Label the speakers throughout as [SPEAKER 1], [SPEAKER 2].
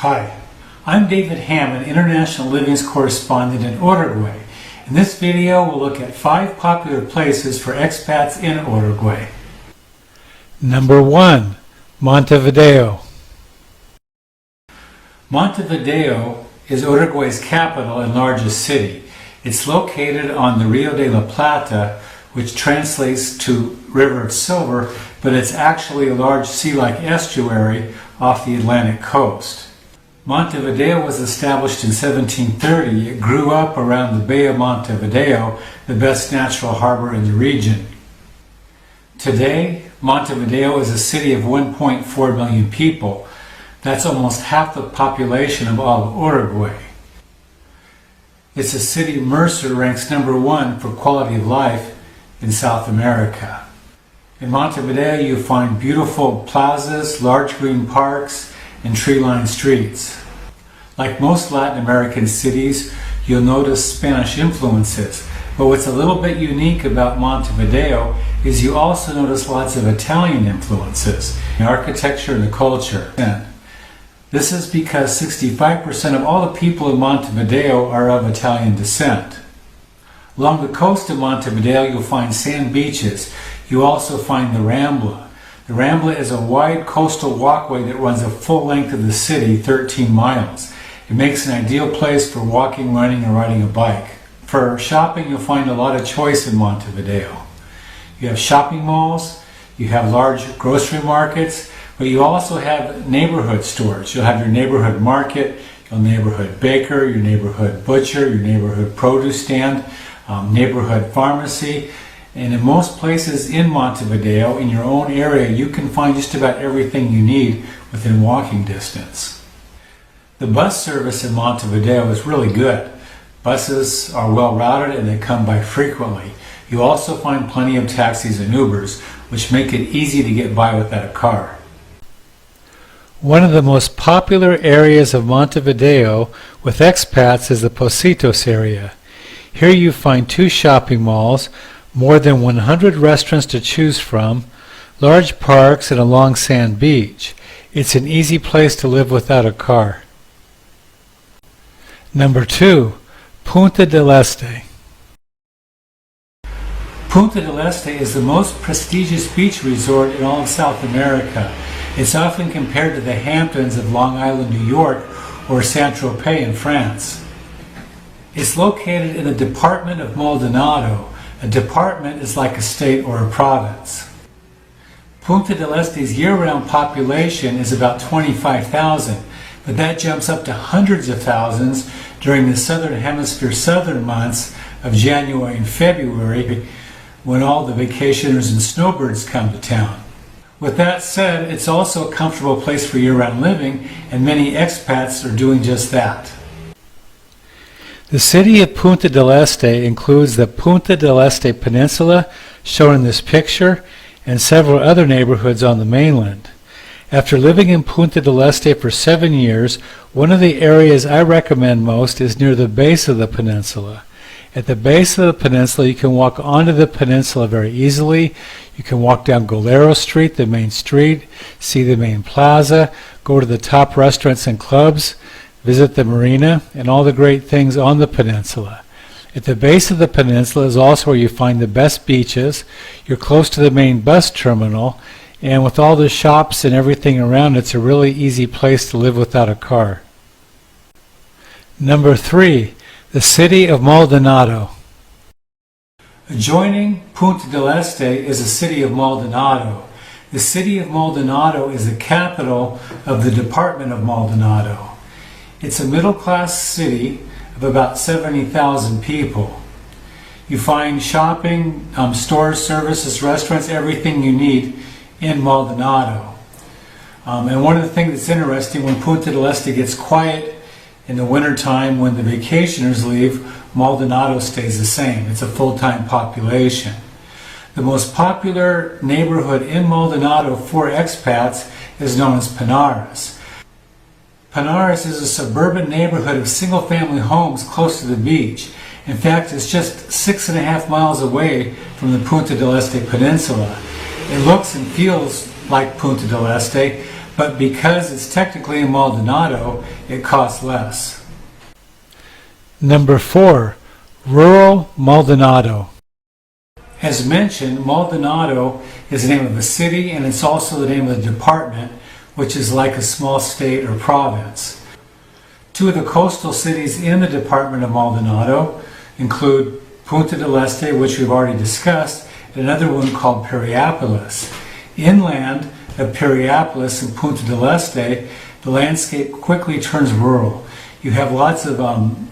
[SPEAKER 1] Hi, I'm David Hammond, International Livings Correspondent in Uruguay. In this video, we'll look at 5 popular places for expats in Uruguay.
[SPEAKER 2] Number 1. Montevideo.
[SPEAKER 1] Montevideo is Uruguay's capital and largest city. It's located on the Rio de la Plata, which translates to River of Silver, but it's actually a large sea-like estuary off the Atlantic coast. Montevideo was established in 1730. It grew up around the Bay of Montevideo, the best natural harbor in the region. Today, Montevideo is a city of 1.4 million people. That's almost half the population of all of Uruguay. It's a city Mercer ranks number 1 for quality of life in South America. In Montevideo, you find beautiful plazas, large green parks, and tree-lined streets. Like most Latin American cities, you'll notice Spanish influences, but what's a little bit unique about Montevideo is you also notice lots of Italian influences in architecture and the culture. This is because 65% of all the people in Montevideo are of Italian descent. Along the coast of Montevideo, you'll find sand beaches. You also find the Rambla. The Rambla is a wide coastal walkway that runs the full length of the city, 13 miles. It makes an ideal place for walking, running, or riding a bike. For shopping, you'll find a lot of choice in Montevideo. You have shopping malls, you have large grocery markets, but you also have neighborhood stores. You'll have your neighborhood market, your neighborhood baker, your neighborhood butcher, your neighborhood produce stand, neighborhood pharmacy. And in most places in Montevideo, in your own area, you can find just about everything you need within walking distance. The bus service in Montevideo is really good. Buses are well routed and they come by frequently. You also find plenty of taxis and Ubers, which make it easy to get by without a car.
[SPEAKER 2] One of the most popular areas of Montevideo with expats is the Pocitos area. Here you find 2 shopping malls, more than 100 restaurants to choose from, large parks, and a long sand beach. It's an easy place to live without a car. Number 2. Punta del Este.
[SPEAKER 1] Punta del Este is the most prestigious beach resort in all of South America. It's often compared to the Hamptons of Long Island, New York, or Saint-Tropez in France. It's located in the department of Maldonado. A department is like a state or a province. Punta del Este's year-round population is about 25,000, but that jumps up to hundreds of thousands during the Southern Hemisphere southern months of January and February, when all the vacationers and snowbirds come to town. With that said, it's also a comfortable place for year-round living, and many expats are doing just that.
[SPEAKER 2] The city of Punta del Este includes the Punta del Este Peninsula, shown in this picture, and several other neighborhoods on the mainland. After living in Punta del Este for 7 years, one of the areas I recommend most is near the base of the peninsula. At the base of the peninsula, you can walk onto the peninsula very easily. You can walk down Golero Street, the main street, see the main plaza, go to the top restaurants and clubs, visit the marina, and all the great things on the peninsula. At the base of the peninsula is also where you find the best beaches. You're close to the main bus terminal, and with all the shops and everything around, it's a really easy place to live without a car. Number 3. The city of Maldonado.
[SPEAKER 1] Adjoining Punta del Este is the city of Maldonado. The city of Maldonado is the capital of the department of Maldonado. It's a middle-class city of about 70,000 people. You find shopping, stores, services, restaurants, everything you need in Maldonado. And one of the things that's interesting, when Punta del Este gets quiet in the wintertime, when the vacationers leave, Maldonado stays the same. It's a full-time population. The most popular neighborhood in Maldonado for expats is known as Pinares. Pinares is a suburban neighborhood of single-family homes close to the beach. In fact, it's just 6.5 miles away from the Punta del Este Peninsula. It looks and feels like Punta del Este, but because it's technically in Maldonado, it costs less.
[SPEAKER 2] Number 4, rural Maldonado.
[SPEAKER 1] As mentioned, Maldonado is the name of a city, and it's also the name of the department, which is like a small state or province. Two of the coastal cities in the department of Maldonado include Punta del Este, which we've already discussed, and another one called Periapolis. Inland of Periapolis and Punta del Este, the landscape quickly turns rural. You have lots of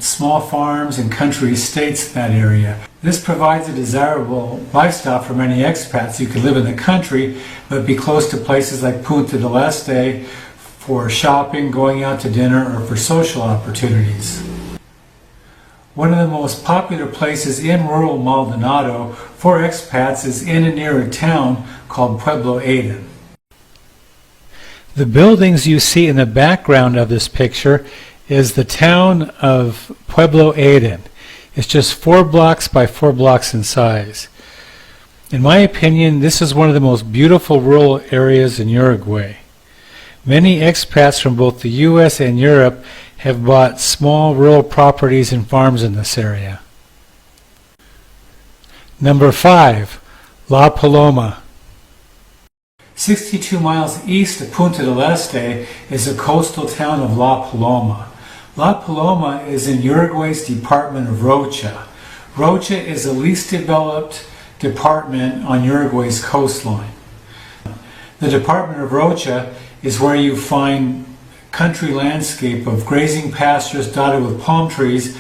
[SPEAKER 1] small farms and country estates in that area. This provides a desirable lifestyle for many expats. You could live in the country, but be close to places like Punta del Este for shopping, going out to dinner, or for social opportunities. One of the most popular places in rural Maldonado for expats is in and near a town called Pueblo Aden.
[SPEAKER 2] The buildings you see in the background of this picture is the town of Pueblo Aden. It's just 4 blocks by 4 blocks in size. In my opinion, this is one of the most beautiful rural areas in Uruguay. Many expats from both the U.S. and Europe have bought small rural properties and farms in this area. Number 5, La Paloma.
[SPEAKER 1] 62 miles east of Punta del Este is the coastal town of La Paloma. La Paloma is in Uruguay's department of Rocha. Rocha is the least developed department on Uruguay's coastline. The department of Rocha is where you find country landscape of grazing pastures dotted with palm trees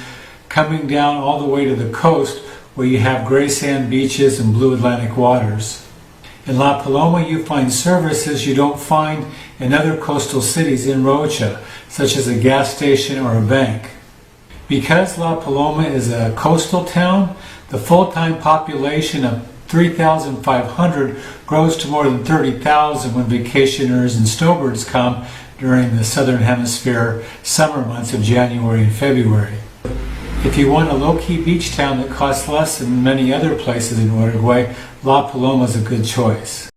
[SPEAKER 1] coming down all the way to the coast where you have gray sand beaches and blue Atlantic waters. In La Paloma you find services you don't find in other coastal cities in Rocha, such as a gas station or a bank. Because La Paloma is a coastal town, the full-time population of 3,500 grows to more than 30,000 when vacationers and snowbirds come during the southern hemisphere summer months of January and February. If you want a low-key beach town that costs less than many other places in Uruguay, La Paloma is a good choice.